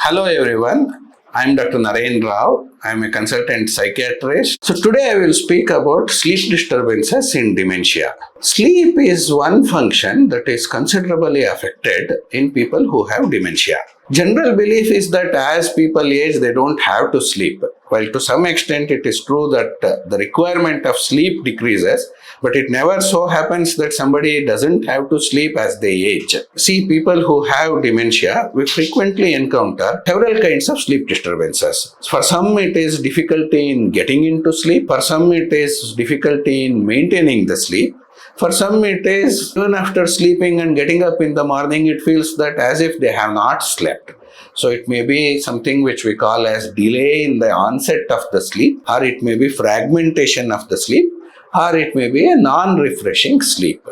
Hello everyone, I'm Dr. Naren Rao. I'm a consultant psychiatrist. So today I will speak about sleep disturbances in dementia. Sleep is one function that is considerably affected in people who have dementia. General belief is that as people age, they don't have to sleep. While to some extent it is true that the requirement of sleep decreases, but it never so happens that somebody doesn't have to sleep as they age. See, people who have dementia, we frequently encounter several kinds of sleep disturbances. For some, it is difficulty in getting into sleep. For some, it is difficulty in maintaining the sleep. For some, it is even after sleeping and getting up in the morning, it feels that as if they have not slept. So it may be something which we call as delay in the onset of the sleep, or it may be fragmentation of the sleep, or it may be a non-refreshing sleep.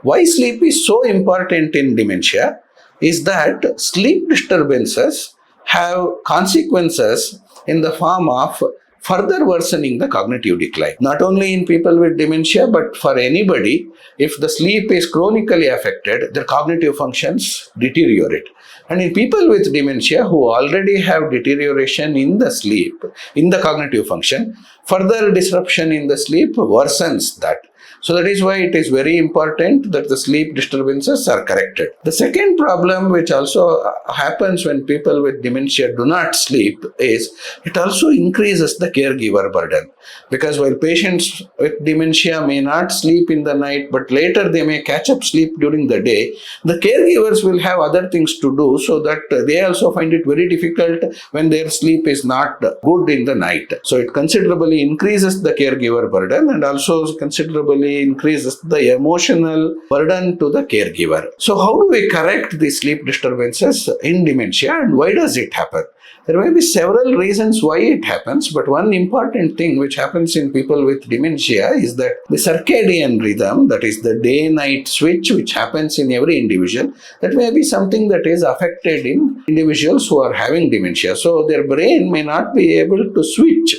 Why sleep is so important in dementia is that sleep disturbances have consequences in the form of further worsening the cognitive decline. Not only in people with dementia, but for anybody, if the sleep is chronically affected, their cognitive functions deteriorate. And in people with dementia who already have deterioration in the sleep, in the cognitive function, further disruption in the sleep worsens that. So that is why it is very important that the sleep disturbances are corrected. The second problem which also happens when people with dementia do not sleep is it also increases the caregiver burden. Because while patients with dementia may not sleep in the night, but later they may catch up sleep during the day, the caregivers will have other things to do, so that they also find it very difficult when their sleep is not good in the night. So it considerably increases the caregiver burden and also considerably increases the emotional burden to the caregiver. So how do we correct the sleep disturbances in dementia, and why does it happen? There may be several reasons why it happens, but one important thing which happens in people with dementia is that the circadian rhythm, that is the day-night switch which happens in every individual, that may be something that is affected in individuals who are having dementia. So their brain may not be able to switch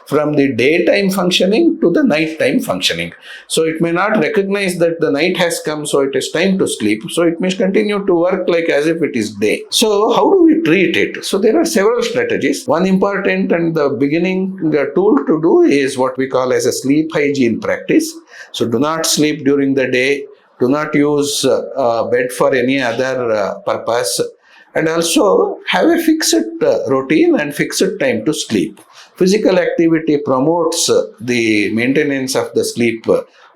from the daytime functioning to the nighttime functioning. So it may not recognize that the night has come, so it is time to sleep. So it may continue to work like as if it is day. So how do we treat it? So there are several strategies. One important and the beginning tool to do is what we call as a sleep hygiene practice. So do not sleep during the day. Do not use bed for any other purpose. And also have a fixed routine and fixed time to sleep. Physical activity promotes the maintenance of the sleep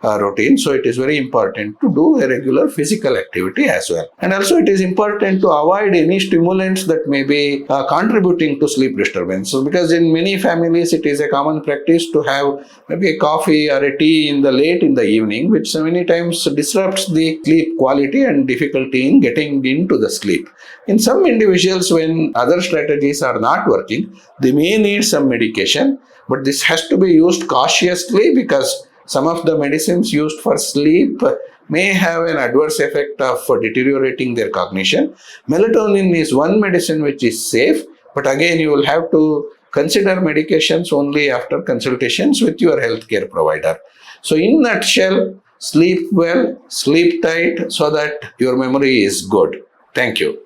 routine, so it is very important to do a regular physical activity as well. And also it is important to avoid any stimulants that may be contributing to sleep disturbance. So because in many families it is a common practice to have maybe a coffee or a tea late in the evening, which many times disrupts the sleep quality and difficulty in getting into the sleep. In some individuals, when other strategies are not working, they may need some medication, but this has to be used cautiously because some of the medicines used for sleep may have an adverse effect of deteriorating their cognition. Melatonin is one medicine which is safe, but again you will have to consider medications only after consultations with your healthcare provider. So in nutshell, sleep well, sleep tight so that your memory is good. Thank you.